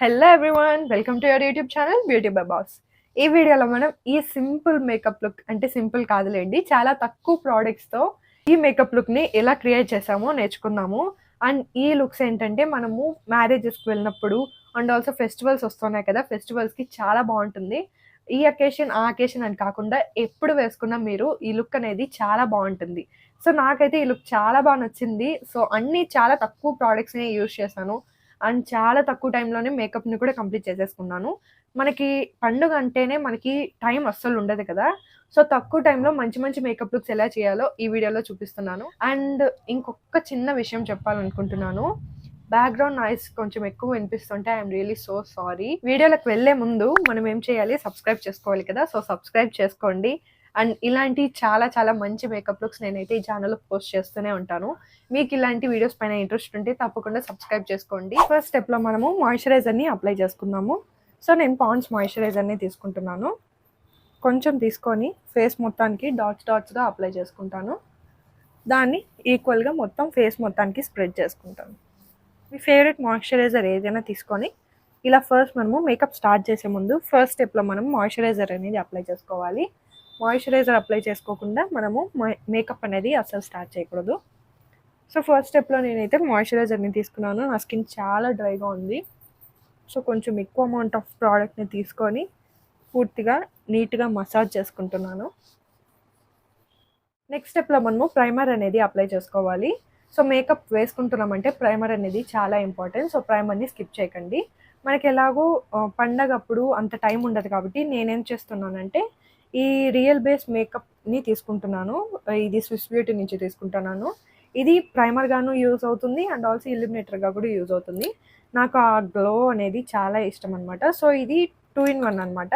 Hello everyone, welcome to your YouTube channel beautybybhavs. ఈ వీడియోలో మనం ఈ సింపుల్ మేకప్ లుక్ అంటే సింపుల్ కాదులేండి, చాలా తక్కువ ప్రోడక్ట్స్తో ఈ మేకప్ లుక్ని ఎలా క్రియేట్ చేసామో నేర్చుకుందాము. అండ్ ఈ లుక్స్ ఏంటంటే మనము మ్యారేజెస్కి వెళ్ళినప్పుడు అండ్ ఆల్సో ఫెస్టివల్స్ వస్తున్నాయి కదా, ఫెస్టివల్స్కి చాలా బాగుంటుంది. ఈ అకేషన్ ఆ అకేషన్ అని కాకుండా ఎప్పుడు వేసుకున్నా మీరు ఈ లుక్ అనేది చాలా బాగుంటుంది. సో నాకైతే ఈ లుక్ చాలా బాగా నచ్చింది. సో అన్నీ చాలా తక్కువ ప్రోడక్ట్స్ని యూజ్ చేశాను అండ్ చాలా తక్కువ టైంలోనే మేకప్‌ని కూడా కంప్లీట్ చేసేసుకున్నాను. మనకి పండుగ అంటేనే మనకి టైం అస్సలు ఉండదు కదా! సో తక్కువ టైంలో మంచి మంచి మేకప్ లుక్స్ ఎలా చేయాలో ఈ వీడియోలో చూపిస్తున్నాను. అండ్ ఇంకొక చిన్న విషయం చెప్పాలనుకుంటున్నాను. బ్యాక్‌గ్రౌండ్ నాయిస్ కొంచెం ఎక్కువ వినిపిస్తుంటే I am really so sorry. వీడియోలోకి వెళ్ళే ముందు మనం ఏం చేయాలి, సబ్స్క్రైబ్ చేసుకోవాలి కదా! సో సబ్స్క్రైబ్ చేసుకోండి. అండ్ ఇలాంటి చాలా చాలా మంచి మేకప్ లుక్స్ నేనైతే ఈ ఛానల్‌లో పోస్ట్ చేస్తూనే ఉంటాను. మీకు ఇలాంటి వీడియోస్ పైన ఇంట్రెస్ట్ ఉంటే తప్పకుండా సబ్స్క్రైబ్ చేసుకోండి. ఫస్ట్ స్టెప్‌లో మనము మాయిశ్చరైజర్‌ని అప్లై చేసుకుందాము. సో నేను పాండ్స్ మాయిశ్చరైజర్‌ని తీసుకుంటున్నాను. కొంచెం తీసుకొని ఫేస్ మొత్తానికి డాట్స్‌గా అప్లై చేసుకుంటాను. దాన్ని ఈక్వల్‌గా మొత్తం ఫేస్ మొత్తానికి స్ప్రెడ్ చేసుకుంటాను. మీ ఫేవరెట్ మాయిశ్చరైజర్ ఏదైనా తీసుకొని ఇలా ఫస్ట్ మనము మేకప్ స్టార్ట్ చేసే ముందు ఫస్ట్ స్టెప్‌లో మనం మాయిశ్చరైజర్ అనేది అప్లై చేసుకోవాలి. మాయిశ్చరైజర్ అప్లై చేసుకోకుండా మనము మేకప్ అనేది అస్సలు స్టార్ట్ చేయకూడదు. సో ఫస్ట్ స్టెప్‌లో నేనైతే మాయిశ్చరైజర్‌ని తీసుకున్నాను. నా స్కిన్ చాలా డ్రైగా ఉంది. సో కొంచెం ఎక్కువ అమౌంట్ ఆఫ్ ప్రోడక్ట్‌ని తీసుకొని పూర్తిగా నీట్‌గా మసాజ్ చేసుకుంటున్నాను. నెక్స్ట్ స్టెప్‌లో మనము ప్రైమర్ అనేది అప్లై చేసుకోవాలి. సో మేకప్ వేసుకుంటున్నామంటే ప్రైమర్ అనేది చాలా ఇంపార్టెంట్. సో ప్రైమర్‌ని స్కిప్ చేయకండి. మనకి ఎలాగో పండగప్పుడు అంత టైం ఉండదు కాబట్టి నేనేం చేస్తున్నానంటే ఈ రియల్ బేస్ మేకప్‌ని తీసుకుంటున్నాను. ఇది స్విస్ బ్యూటీ నుంచి తీసుకుంటున్నాను. ఇది ప్రైమర్‌గాను యూజ్ అవుతుంది అండ్ ఆల్సో ఇల్యూమినేటర్‌గా కూడా యూజ్ అవుతుంది. నాకు ఆ గ్లో అనేది చాలా ఇష్టం అనమాట. సో ఇది 2 in 1 అనమాట.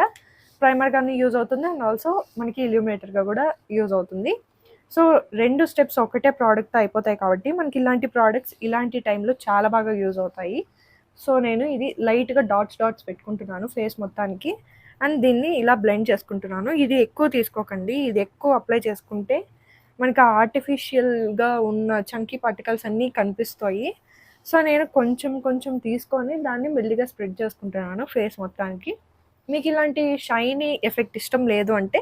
ప్రైమర్‌గాను యూజ్ అవుతుంది అండ్ ఆల్సో మనకి ఇల్యూమినేటర్‌గా కూడా యూజ్ అవుతుంది. సో 2 స్టెప్స్ ఒకటే ప్రోడక్ట్‌తో అయిపోతాయి కాబట్టి మనకి ఇలాంటి ప్రోడక్ట్స్ ఇలాంటి టైంలో చాలా బాగా యూజ్ అవుతాయి. సో నేను ఇది లైట్‌గా డాట్స్ పెట్టుకుంటున్నాను ఫేస్ మొత్తానికి. అండ్ దీన్ని ఇలా బ్లెండ్ చేసుకుంటున్నాను. ఇది ఎక్కువ తీసుకోకండి. ఇది ఎక్కువ అప్లై చేసుకుంటే మనకి ఆర్టిఫిషియల్‌గా ఉన్న చంకీ పార్టికల్స్ అన్నీ కనిపిస్తాయి. సో నేను కొంచెం తీసుకొని దాన్ని మెల్లిగా స్ప్రెడ్ చేసుకుంటున్నాను ఫేస్ మొత్తానికి. మీకు ఇలాంటి షైనీ ఎఫెక్ట్ ఇష్టం లేదు అంటే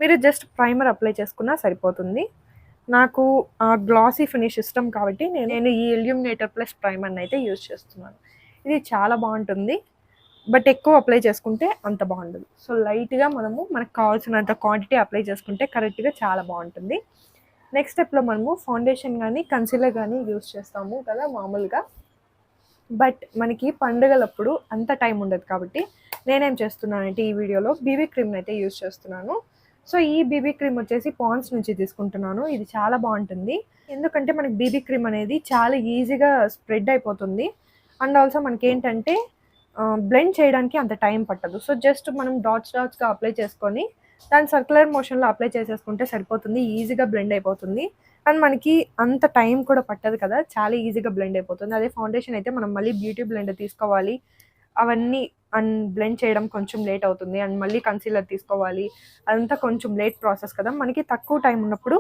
మీరు జస్ట్ ప్రైమర్ అప్లై చేసుకున్నా సరిపోతుంది. నాకు ఆ గ్లాసీ ఫినిష్ ఇష్టం కాబట్టి నేను ఈ ఇల్యూమినేటర్ ప్లస్ ప్రైమర్ని అయితే యూజ్ చేస్తున్నాను. ఇది చాలా బాగుంటుంది. బట్ ఎక్కువ అప్లై చేసుకుంటే అంత బాగుండదు. సో లైట్‌గా మనకు కావాల్సినంత క్వాంటిటీ అప్లై చేసుకుంటే కరెక్ట్‌గా చాలా బాగుంటుంది. నెక్స్ట్ స్టెప్‌లో మనము ఫౌండేషన్ కానీ కన్సీలర్ కానీ యూజ్ చేస్తాము కదా మామూలుగా. బట్ మనకి పండుగలప్పుడు అంత టైం ఉండదు కాబట్టి నేనేం చేస్తున్నానంటే ఈ వీడియోలో బీబీ క్రీమ్ని అయితే యూజ్ చేస్తున్నాను. సో ఈ బీబీ క్రీమ్ వచ్చేసి పాండ్స్ నుంచి తీసుకుంటున్నాను. ఇది చాలా బాగుంటుంది. ఎందుకంటే మనకి బీబీ క్రీమ్ అనేది చాలా ఈజీగా స్ప్రెడ్ అయిపోతుంది. అండ్ ఆల్సో మనకేంటంటే బ్లెండ్ చేయడానికి అంత టైం పట్టదు. సో జస్ట్ మనం డాట్స్‌గా అప్లై చేసుకొని దాన్ని సర్క్యులర్ మోషన్‌లో అప్లై చేసేసుకుంటే సరిపోతుంది. ఈజీగా బ్లెండ్ అయిపోతుంది. అండ్ మనకి అంత టైం కూడా పట్టదు కదా, చాలా ఈజీగా బ్లెండ్ అయిపోతుంది. అదే ఫౌండేషన్ అయితే మనం మళ్ళీ బ్యూటీ బ్లెండర్ తీసుకోవాలి. అవన్నీ బ్లెండ్ చేయడం కొంచెం లేట్ అవుతుంది. అండ్ మళ్ళీ కన్సీలర్ తీసుకోవాలి. అదంతా కొంచెం లేట్ ప్రాసెస్ కదా. మనకి తక్కువ టైం ఉన్నప్పుడు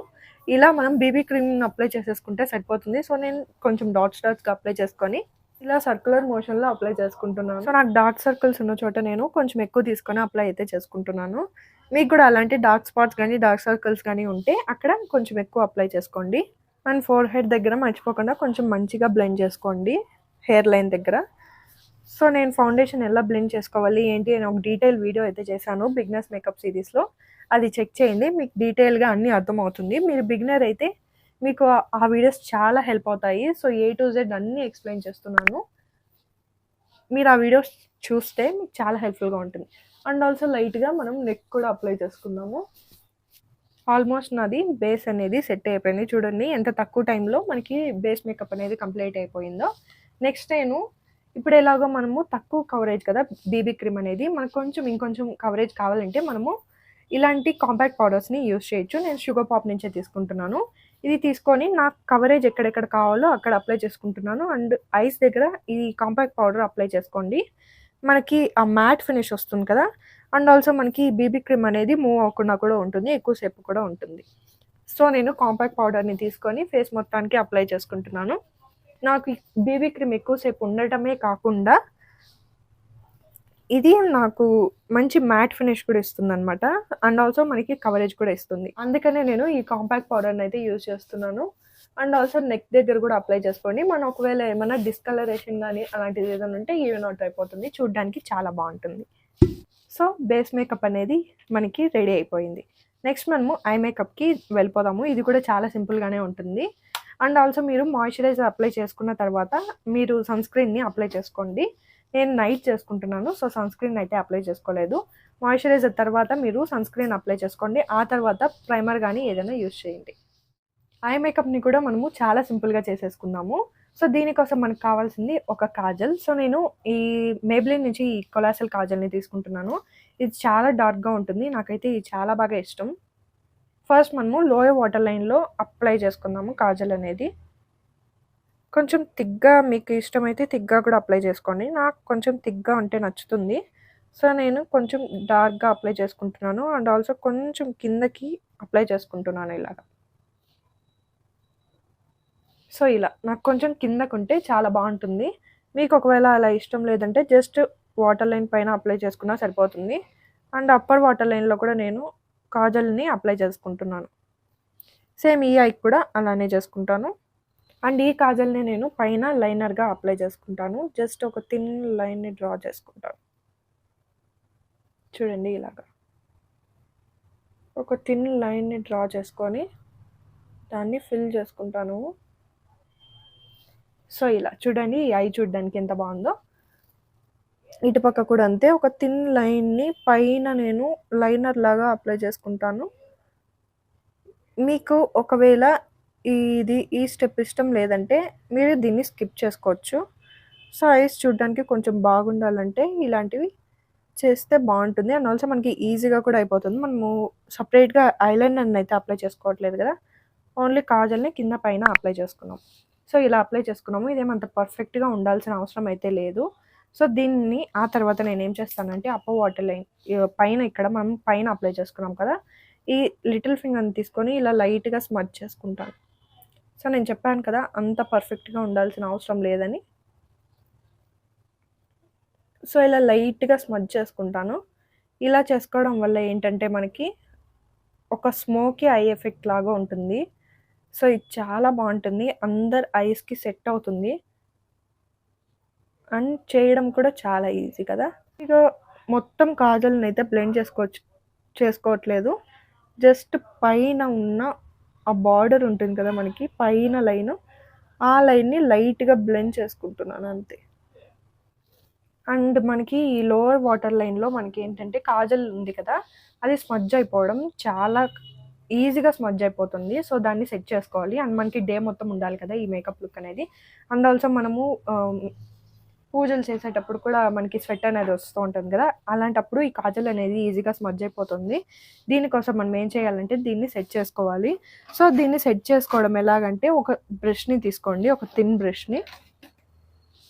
ఇలా మనం బీబీ క్రీమ్‌ని అప్లై చేసేసుకుంటే సరిపోతుంది. సో నేను కొంచెం డాట్స్‌గా అప్లై చేసుకొని ఇలా సర్క్యులర్ మోషన్‌లో అప్లై చేసుకుంటున్నాను. సో నాకు డార్క్ సర్కిల్స్ ఉన్న చోట నేను కొంచెం ఎక్కువ తీసుకొని అప్లై అయితే చేసుకుంటున్నాను. మీకు కూడా అలాంటి డార్క్ స్పాట్స్ కానీ డార్క్ సర్కిల్స్ కానీ ఉంటే అక్కడ కొంచెం ఎక్కువ అప్లై చేసుకోండి. అండ్ ఫోర్ హెడ్ దగ్గర మర్చిపోకుండా కొంచెం మంచిగా బ్లెండ్ చేసుకోండి హెయిర్ లైన్ దగ్గర. సో నేను ఫౌండేషన్ ఎలా బ్లెండ్ చేసుకోవాలి ఏంటి అని ఒక డీటెయిల్ వీడియో అయితే చేశాను బిగినర్స్ మేకప్ సిరీస్లో. అది చెక్ చేయండి, మీకు డీటెయిల్గా అన్నీ అర్థమవుతుంది. మీరు బిగినర్ అయితే మీకు ఆ వీడియోస్ చాలా హెల్ప్ అవుతాయి. సో A to Z అన్నీ ఎక్స్ప్లెయిన్ చేస్తున్నాను. మీరు ఆ వీడియోస్ చూస్తే మీకు చాలా హెల్ప్ఫుల్గా ఉంటుంది. అండ్ ఆల్సో లైట్‌గా మనం నెక్ కూడా అప్లై చేసుకుందాము. ఆల్మోస్ట్ నాది బేస్ అనేది సెట్ అయిపోయింది. చూడండి ఎంత తక్కువ టైంలో మనకి బేస్ మేకప్ అనేది కంప్లీట్ అయిపోయిందో. నెక్స్ట్ ఇప్పుడు ఎలాగో మనము తక్కువ కవరేజ్ కదా బీబీ క్రీమ్ అనేది, మనకు ఇంకొంచెం కవరేజ్ కావాలంటే మనము ఇలాంటి కాంపాక్ట్ పౌడర్స్ని యూజ్ చేయొచ్చు. నేను షుగర్ పాప్ నుంచే తీసుకుంటున్నాను. ఇది తీసుకొని నాకు కవరేజ్ ఎక్కడెక్కడ కావాలో అక్కడ అప్లై చేసుకుంటున్నాను. అండ్ ఐస్ దగ్గర ఈ కాంపాక్ట్ పౌడర్ అప్లై చేసుకోండి. మనకి ఆ మ్యాట్ ఫినిష్ వస్తుంది కదా. అండ్ ఆల్సో మనకి బీబీ క్రీమ్ అనేది మూవ్ అవ్వకుండా కూడా ఉంటుంది, ఎక్కువసేపు కూడా ఉంటుంది. సో నేను కాంపాక్ట్ పౌడర్ని తీసుకొని ఫేస్ మొత్తానికి అప్లై చేసుకుంటున్నాను. నాకు బీబీ క్రీమ్ ఎక్కువసేపు ఉండటమే కాకుండా ఇది నాకు మంచి మ్యాట్ ఫినిష్ కూడా ఇస్తుందనమాట. అండ్ ఆల్సో మనకి కవరేజ్ కూడా ఇస్తుంది. అందుకనే నేను ఈ కాంపాక్ట్ పౌడర్‌ని అయితే యూజ్ చేస్తున్నాను. అండ్ ఆల్సో నెక్ దగ్గర కూడా అప్లై చేసుకోండి. మనం ఒకవేళ ఏమన్నా డిస్కలరేషన్ గానీ అలాంటిది ఏదైనా ఉంటే ఈవెన్ అవుట్ అయిపోతుంది. చూడ్డానికి చాలా బావుంటుంది. సో, బేస్ మేకప్ అనేది మనకి రెడీ అయిపోయింది. నెక్స్ట్ మనము ఐ మేకప్‌కి వెళ్ళిపోదాము. ఇది కూడా చాలా సింపుల్‌గానే ఉంటుంది. అండ్ ఆల్సో మీరు మాయిశ్చరైజర్ అప్లై చేసుకున్న తర్వాత మీరు సన్ స్క్రీన్‌ని అప్లై చేసుకోండి. నేను నైట్ చేసుకుంటున్నాను. సో, సన్ స్క్రీన్ అయితే అప్లై చేసుకోలేదు. మాయిశ్చరైజర్ తర్వాత మీరు సన్ స్క్రీన్ అప్లై చేసుకోండి. ఆ తర్వాత ప్రైమర్ గానీ ఏదైనా యూజ్ చేయండి. ఐ మేకప్‌ని కూడా మనము చాలా సింపుల్‌గా చేసేసుకుందాము. సో, దీనికోసం మనకు కావాల్సింది ఒక కాజల్. సో, నేను ఈ మేబ్లిన్ నుంచి ఈ కొలాసెల్ కాజల్‌ని తీసుకుంటున్నాను. ఇది చాలా డార్క్‌గా ఉంటుంది. నాకైతే ఇది చాలా బాగా ఇష్టం. ఫస్ట్ మనము లోయర్ వాటర్ లైన్‌లో అప్లై చేసుకుందాము కాజల్ అనేది. కొంచెం థిక్‌గా మీకు ఇష్టమైతే థిక్‌గా కూడా అప్లై చేసుకోండి. నాకు కొంచెం థిక్‌గా ఉంటే నచ్చుతుంది. సో, నేను కొంచెం డార్క్‌గా అప్లై చేసుకుంటున్నాను. అండ్ ఆల్సో కొంచెం కిందకి అప్లై చేసుకుంటున్నాను ఇలాగ. సో, ఇలా నాకు కొంచెం కిందకుంటే చాలా బావుంటుంది. మీకు ఒకవేళ అలా ఇష్టం లేదంటే జస్ట్ వాటర్ లైన్ పైన అప్లై చేసుకున్నా సరిపోతుంది. అండ్ అప్పర్ వాటర్ లైన్‌లో కూడా నేను కాజల్‌ని అప్లై చేసుకుంటున్నాను. సేమ్ ఈ ఐకి కూడా అలానే చేసుకుంటాను. అండ్ ఈ కాజల్‌ని నేను పైన లైనర్‌గా అప్లై చేసుకుంటాను. జస్ట్ ఒక థిన్ లైన్‌ని డ్రా చేసుకుంటాను. చూడండి ఇలాగా. ఒక థిన్ లైన్‌ని డ్రా చేసుకొని దాన్ని ఫిల్ చేసుకుంటాను. సో, ఇలా చూడండి ఈ ఐ చూడడానికి ఎంత బావుందో. ఇటుపక్క కూడా అంతే ఒక థిన్ లైన్‌ని పైన నేను లైనర్ లాగా అప్లై చేసుకుంటాను. మీకు ఒకవేళ ఈ స్టెప్ ఇష్టం లేదంటే మీరు దీన్ని స్కిప్ చేసుకోవచ్చు. సో, ఐస్ చూడడానికి కొంచెం బాగుండాలంటే ఇలాంటివి చేస్తే బావుంటుంది. అండ్ ఆల్సో మనకి ఈజీగా కూడా అయిపోతుంది. మనము సెపరేట్‌గా ఐలైనర్‌ని అయితే అప్లై చేసుకోవట్లేదు కదా! ఓన్లీ కాజల్‌ని కింద పైన అప్లై చేసుకున్నాం. సో, ఇలా అప్లై చేసుకున్నాము. ఇదేమంత పర్ఫెక్ట్‌గా ఉండాల్సిన అవసరం అయితే లేదు. సో, దీన్ని ఆ తర్వాత నేనేం చేస్తానంటే అప్పర్ వాటర్ లైన్ పైన ఇక్కడ మనం పైన అప్లై చేసుకున్నాం కదా! ఈ లిటిల్ ఫింగర్‌ని తీసుకొని ఇలా లైట్‌గా స్మడ్జ్ చేసుకుంటాను. సో, నేను చెప్పాను కదా! అంత పర్ఫెక్ట్‌గా ఉండాల్సిన అవసరం లేదని. సో, ఇలా లైట్‌గా స్మడ్జ్ చేసుకుంటాను. ఇలా చేసుకోవడం వల్ల ఏంటంటే మనకి ఒక స్మోకీ ఐ ఎఫెక్ట్ లాగా ఉంటుంది. సో, ఇది చాలా బావుంటుంది. అందరి ఐస్‌కి సెట్ అవుతుంది. అండ్ చేయడం కూడా చాలా ఈజీ కదా! ఇక మొత్తం కాజల్‌నైతే బ్లెండ్ చేసుకోవట్లేదు. జస్ట్ పైన ఉన్న ఆ బార్డర్ ఉంటుంది కదా మనకి పైన లైను, ఆ లైన్‌ని లైట్‌గా బ్లెండ్ చేసుకుంటున్నాను అంతే. అండ్ మనకి ఈ లోవర్ వాటర్ లైన్‌లో మనకేంటంటే కాజల్ ఉంది కదా! అది స్మడ్జ్ అయిపోవడం చాలా ఈజీగా స్మడ్జ్ అయిపోతుంది. సో, దాన్ని సెట్ చేసుకోవాలి. అండ్ మనకి డే మొత్తం ఉండాలి కదా! ఈ మేకప్ లుక్ అనేది. అండ్ ఆల్సో మనము పూజలు చేసేటప్పుడు కూడా మనకి స్వెట్ అనేది వస్తూ ఉంటుంది కదా! అలాంటప్పుడు ఈ కాజల్ అనేది ఈజీగా స్మడ్జ్ అయిపోతుంది. దీనికోసం మనం ఏం చేయాలంటే దీన్ని సెట్ చేసుకోవాలి. సో, దీన్ని సెట్ చేసుకోవడం ఎలాగంటే ఒక బ్రష్‌ని తీసుకోండి. ఒక థిన్ బ్రష్‌ని.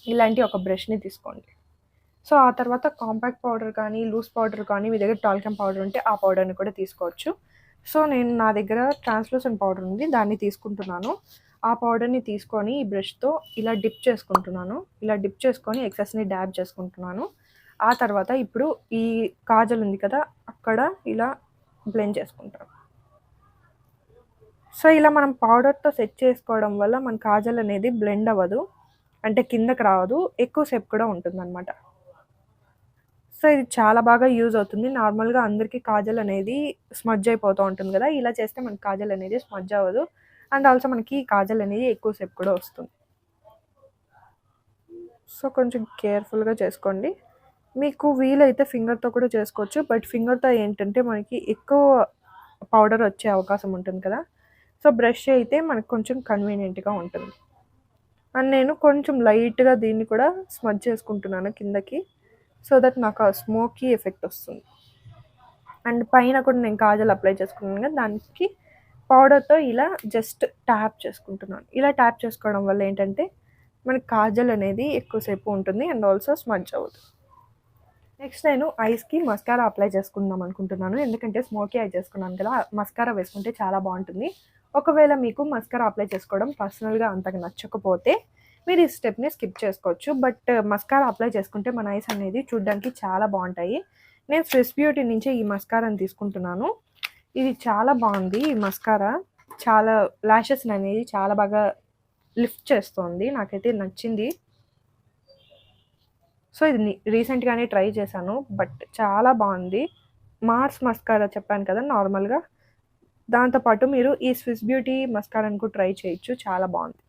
ఇలాంటి ఒక బ్రష్‌ని తీసుకోండి. సో, ఆ తర్వాత కాంపాక్ట్ పౌడర్ కానీ, లూజ్ పౌడర్ కానీ మీ దగ్గర టాల్కమ్ పౌడర్ ఉంటే ఆ పౌడర్‌ని కూడా తీసుకోవచ్చు. సో, నా దగ్గర ట్రాన్స్‌లూసెంట్ పౌడర్ ఉంది. దాన్ని తీసుకుంటున్నాను. ఆ పౌడర్‌ని తీసుకొని ఈ బ్రష్‌తో ఇలా డిప్ చేసుకుంటున్నాను. ఇలా డిప్ చేసుకొని ఎక్సెస్‌ని డ్యాబ్ చేసుకుంటున్నాను. ఆ తర్వాత ఇప్పుడు ఈ కాజల్ ఉంది కదా! అక్కడ ఇలా బ్లెండ్ చేసుకుంటాను. సో, ఇలా మనం పౌడర్‌తో సెట్ చేసుకోవడం వల్ల మన కాజల్ అనేది బ్లెండ్ అవ్వదు. అంటే కిందకి రావదు. ఎక్కువ సేపు కూడా ఉంటుందనమాట. సో, ఇది చాలా బాగా యూజ్ అవుతుంది. నార్మల్‌గా అందరికీ కాజల్ అనేది స్మడ్జ్ అయిపోతూ ఉంటుంది కదా! ఇలా చేస్తే మనకి కాజల్ అనేది స్మడ్జ్ అవ్వదు. అండ్ ఆల్సో మనకి కాజల్ అనేది ఎక్కువ సేపు కూడా వస్తుంది. సో, కొంచెం కేర్‌ఫుల్‌గా చేసుకోండి. మీకు వీలైతే ఫింగర్‌తో కూడా చేసుకోవచ్చు. బట్ ఫింగర్‌తో ఏంటంటే మనకి ఎక్కువ పౌడర్ వచ్చే అవకాశం ఉంటుంది కదా! సో, బ్రష్ అయితే మనకు కొంచెం కన్వీనియంట్‌గా ఉంటుంది. అండ్ నేను కొంచెం లైట్‌గా దీన్ని కూడా స్మడ్జ్ చేసుకుంటున్నాను కిందకి. సో దట్ నాకు ఆ స్మోకీ ఎఫెక్ట్ వస్తుంది. అండ్ పైన కూడా నేను కాజల్ అప్లై చేసుకున్నాను కదా! దానికి పౌడర్‌తో ఇలా జస్ట్ ట్యాప్ చేసుకుంటున్నాను. ఇలా ట్యాప్ చేసుకోవడం వల్ల ఏంటంటే మనకి కాజల్ అనేది ఎక్కువసేపు ఉంటుంది అండ్ ఆల్సో స్మడ్జ్ అవ్వదు. నెక్స్ట్ నేను ఐస్‌కి మస్కారా అప్లై చేసుకుందాం అనుకుంటున్నాను. ఎందుకంటే స్మోకీ ఐ చేసుకున్నాను కదా! మస్కారా వేసుకుంటే చాలా బావుంటుంది. ఒకవేళ మీకు మస్కారా అప్లై చేసుకోవడం పర్సనల్‌గా అంతగా నచ్చకపోతే మీరు ఈ స్టెప్ని స్కిప్ చేసుకోవచ్చు. బట్ మస్కారా అప్లై చేసుకుంటే మన ఐస్ అనేది చూడడానికి చాలా బాగుంటాయి. నేను స్విస్ బ్యూటీ నుంచి ఈ మస్కారాని తీసుకుంటున్నాను. ఇది చాలా బాగుంది. ఈ మస్కారా చాలా లాషెస్ అనేది చాలా బాగా లిఫ్ట్ చేస్తుంది. నాకైతే నచ్చింది. సో ఇది రీసెంట్గానే ట్రై చేశాను, బట్ చాలా బాగుంది. మార్స్ మస్కారా చెప్పాను కదా నార్మల్గా, దాంతోపాటు మీరు ఈ స్విస్ బ్యూటీ మస్కారాని కూడా ట్రై చేయొచ్చు. చాలా బాగుంది.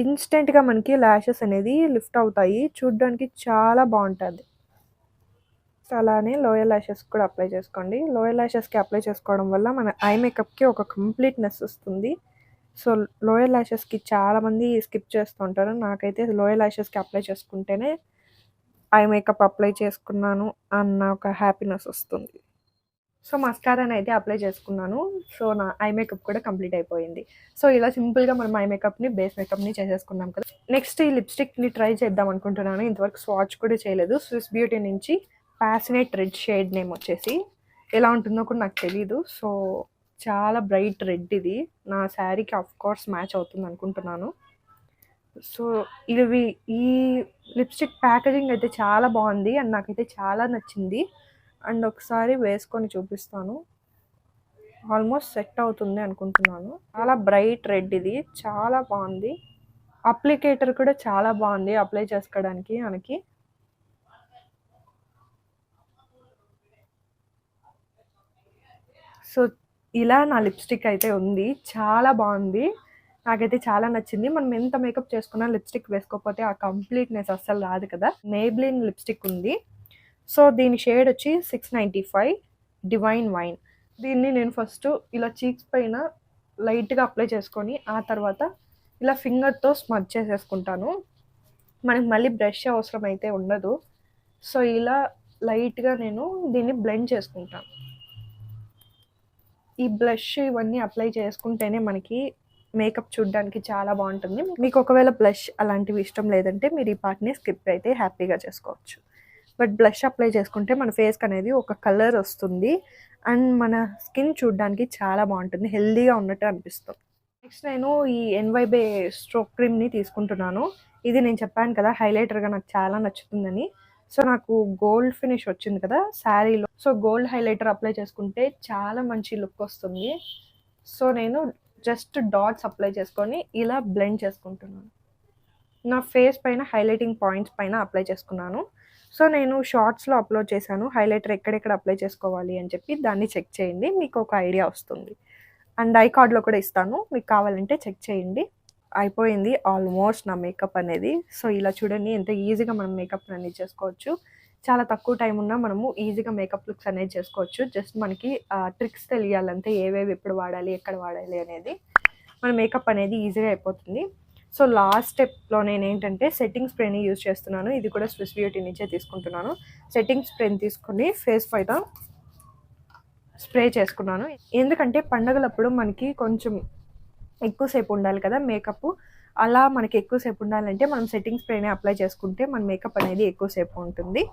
ఇన్స్టెంట్గా మనకి ల్యాషెస్ అనేది లిఫ్ట్ అవుతాయి, చూడ్డానికి చాలా బాగుంటుంది. అలానే లోయర్ ల్యాషెస్ కూడా అప్లై చేసుకోండి. లోయర్ ల్యాషెస్కి అప్లై చేసుకోవడం వల్ల మన ఐ మేకప్కి ఒక కంప్లీట్నెస్ వస్తుంది. సో లోయర్ ల్యాషెస్కి చాలామంది స్కిప్ చేస్తుంటారు. నాకైతే లోయర్ ల్యాషెస్కి అప్లై చేసుకుంటేనే ఐ మేకప్ అప్లై చేసుకున్నాను అన్న ఒక హ్యాపీనెస్ వస్తుంది. సో మస్కారాని అయితే అప్లై చేసుకున్నాను. సో నా ఐ మేకప్ కూడా కంప్లీట్ అయిపోయింది. సో ఇలా సింపుల్గా మనం ఐ మేకప్ని బేస్ మేకప్ని చేసేసుకున్నాం కదా. నెక్స్ట్ ఈ లిప్స్టిక్ని ట్రై చేద్దాం అనుకుంటున్నాను. ఇంతవరకు స్వాచ్ కూడా చేయలేదు. స్విస్ బ్యూటీ నుంచి ప్యాసినేట్ రెడ్ షేడ్ నేమ్ వచ్చేసి ఎలా ఉంటుందో కూడా నాకు తెలీదు. సో చాలా బ్రైట్ రెడ్ ఇది నా శారీకి ఆఫ్ కోర్స్ మ్యాచ్ అవుతుంది అనుకుంటున్నాను. సో ఇవి ఈ లిప్స్టిక్ ప్యాకేజింగ్ అయితే చాలా బాగుంది అండ్ నాకైతే చాలా నచ్చింది. అండ్ ఒకసారి వేసుకొని చూపిస్తాను. ఆల్మోస్ట్ సెట్ అవుతుంది అనుకుంటున్నాను. చాలా బ్రైట్ రెడ్ ఇది, చాలా బాగుంది. అప్లికేటర్ కూడా చాలా బాగుంది అప్లై చేసుకోవడానికి మనకి. సో ఇలా నా లిప్స్టిక్ అయితే ఉంది, చాలా బాగుంది. నాకైతే చాలా నచ్చింది. మనం ఎంత మేకప్ చేసుకున్నా లిప్స్టిక్ వేసుకోకపోతే ఆ కంప్లీట్నెస్ అస్సలు రాదు కదా. మేబ్లిన్ లిప్స్టిక్ ఉంది. సో దీని షేడ్ వచ్చి 695 డివైన్ వైన్. దీన్ని నేను ఫస్ట్ ఇలా చీక్స్ పైన లైట్గా అప్లై చేసుకొని ఆ తర్వాత ఇలా ఫింగర్తో స్మజ్ చేసేసుకుంటాను. మనకి మళ్ళీ బ్రష్ అవసరం అయితే ఉండదు. సో ఇలా లైట్గా నేను దీన్ని బ్లెండ్ చేసుకుంటాను. ఈ బ్లష్ ఇవన్నీ అప్లై చేసుకుంటేనే మనకి మేకప్ చూడడానికి చాలా బాగుంటుంది. మీకు ఒకవేళ బ్లష్ అలాంటివి ఇష్టం లేదంటే మీరు ఈ పార్ట్ని స్కిప్ అయితే హ్యాపీగా చేసుకోవచ్చు. బట్ బ్లష్ అప్లై చేసుకుంటే మన ఫేస్కి అనేది ఒక కలర్ వస్తుంది అండ్ మన స్కిన్ చూడడానికి చాలా బాగుంటుంది, హెల్దీగా ఉన్నట్టు అనిపిస్తుంది. నెక్స్ట్ నేను ఈ ఎన్వైబే స్ట్రోక్ క్రీమ్ని తీసుకుంటున్నాను. ఇది నేను చెప్పాను కదా హైలైటర్గా నాకు చాలా నచ్చుతుందని. సో నాకు గోల్డ్ ఫినిష్ వచ్చింది కదా శారీలో. సో గోల్డ్ హైలైటర్ అప్లై చేసుకుంటే చాలా మంచి లుక్ వస్తుంది. సో నేను జస్ట్ డాట్స్ అప్లై చేసుకొని ఇలా బ్లెండ్ చేసుకుంటున్నాను. నా ఫేస్ పైన హైలైటింగ్ పాయింట్స్ పైన అప్లై చేసుకున్నాను. సో నేను షార్ట్స్లో అప్లోడ్ చేశాను హైలైటర్ ఎక్కడెక్కడ అప్లై చేసుకోవాలి అని చెప్పి. దాన్ని చెక్ చేయండి, మీకు ఒక ఐడియా వస్తుంది. అండ్ ఐ కార్డ్లో కూడా ఇస్తాను, మీకు కావాలంటే చెక్ చేయండి. అయిపోయింది ఆల్మోస్ట్ నా మేకప్ అనేది. సో ఇలా చూడండి ఎంత ఈజీగా మనం మేకప్ అనేది చేసుకోవచ్చు. చాలా తక్కువ టైం ఉన్నా మనము ఈజీగా మేకప్ లుక్స్ అనేది చేసుకోవచ్చు. జస్ట్ మనకి ట్రిక్స్ తెలియాలంటే ఏవేవి ఎప్పుడు వాడాలి ఎక్కడ వాడాలి అనేది, మన మేకప్ అనేది ఈజీగా అయిపోతుంది. సో లాస్ట్ స్టెప్లో నేను ఏంటంటే సెట్టింగ్ స్ప్రేని యూజ్ చేస్తున్నాను. ఇది కూడా స్విస్ బ్యూటీ నుంచే తీసుకుంటున్నాను. సెట్టింగ్ స్ప్రేని తీసుకొని ఫేస్ పైన స్ప్రే చేసుకున్నాను. ఎందుకంటే పండగలప్పుడు మనకి కొంచెం ఎక్కువసేపు ఉండాలి కదా మేకప్. అలా మనకి ఎక్కువసేపు ఉండాలంటే మనం సెట్టింగ్ స్ప్రేని అప్లై చేసుకుంటే మన మేకప్ అనేది ఎక్కువసేపు ఉంటుంది.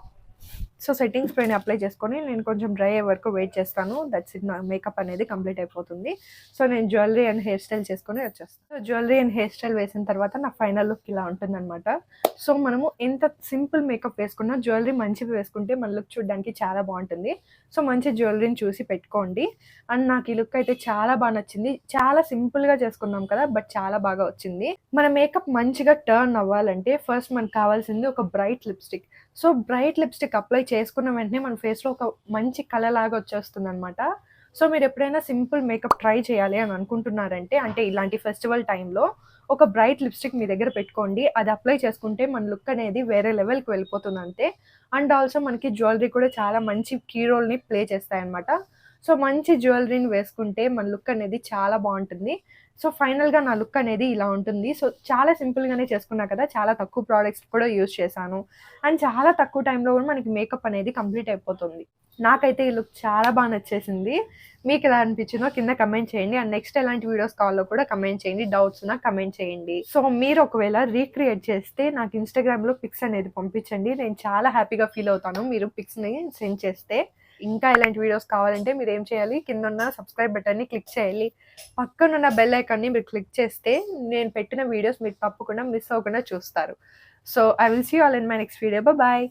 సో సెట్టింగ్ స్ప్రేని అప్లై చేసుకొని నేను కొంచెం డ్రై అయ్యే వరకు వెయిట్ చేస్తాను. దట్స్ ఇట్, నా మేకప్ అనేది కంప్లీట్ అయిపోతుంది. సో నేను జ్యువెలరీ అండ్ హెయిర్ స్టైల్ చేసుకొని వచ్చేస్తాను. So jewellery and hair style వేసిన తర్వాత నా ఫైనల్ లుక్ ఇలా ఉంటుందన్నమాట. సో మనము ఎంత సింపుల్ మేకప్ వేసుకున్నా జ్యువెలరీ మంచివి వేసుకుంటే మన లుక్ చూడడానికి చాలా బాగుంటుంది. సో మంచి జ్యువెలరీని చూసి పెట్టుకోండి. అండ్ నాకు ఈ లుక్ అయితే చాలా బాగా నచ్చింది. చాలా సింపుల్గా చేసుకున్నాం కదా, బట్ చాలా బాగా వచ్చింది. మన మేకప్ మంచిగా టర్న్ అవ్వాలంటే ఫస్ట్ మనకు కావాల్సింది ఒక bright lipstick. So bright lipstick apply చేసుకున్న వెంటనే మన ఫేస్లో ఒక మంచి కలర్ లాగా వచ్చేస్తుంది అనమాట. సో మీరు ఎప్పుడైనా సింపుల్ మేకప్ ట్రై చేయాలి అని అనుకుంటున్నారంటే, అంటే ఇలాంటి ఫెస్టివల్ టైంలో ఒక బ్రైట్ లిప్స్టిక్ మీ దగ్గర పెట్టుకోండి. అది అప్లై చేసుకుంటే మన లుక్ అనేది వేరే లెవెల్కి వెళ్ళిపోతుంది అంతే. అండ్ ఆల్సో మనకి జ్యువెలరీ కూడా చాలా మంచి కీ రోల్ని ప్లే చేస్తాయన్నమాట. సో మంచి జ్యువెలరీని వేసుకుంటే మన లుక్ అనేది చాలా బాగుంటుంది. సో ఫైనల్గా నా లుక్ అనేది ఇలా ఉంటుంది. సో చాలా సింపుల్గానే చేసుకున్నా కదా, చాలా తక్కువ ప్రోడక్ట్స్ కూడా యూజ్ చేశాను అండ్ చాలా తక్కువ టైంలో కూడా మనకి మేకప్ అనేది కంప్లీట్ అయిపోతుంది. నాకైతే ఈ లుక్ చాలా బాగా నచ్చేసింది. మీకు ఎలా అనిపించిందో కింద కమెంట్ చేయండి. అండ్ నెక్స్ట్ ఎలాంటి వీడియోస్ కావాలో కూడా కమెంట్ చేయండి. డౌట్స్ ఉన్నా కమెంట్ చేయండి. సో మీరు ఒకవేళ రీక్రియేట్ చేస్తే నాకు ఇన్స్టాగ్రామ్లో పిక్స్ అనేది పంపించండి. నేను చాలా హ్యాపీగా ఫీల్ అవుతాను మీరు పిక్స్ని సెండ్ చేస్తే. ఇంకా ఇలాంటి వీడియోస్ కావాలంటే మీరు ఏం చేయాలి, కింద ఉన్న సబ్స్క్రైబ్ బటన్ని క్లిక్ చేయాలి. పక్కనున్న బెల్ ఐకాన్ని మీరు క్లిక్ చేస్తే నేను పెట్టిన వీడియోస్ మీరు తప్పకుండా మిస్ అవ్వకుండా చూస్తారు. So I will see you all in my next video. Bye.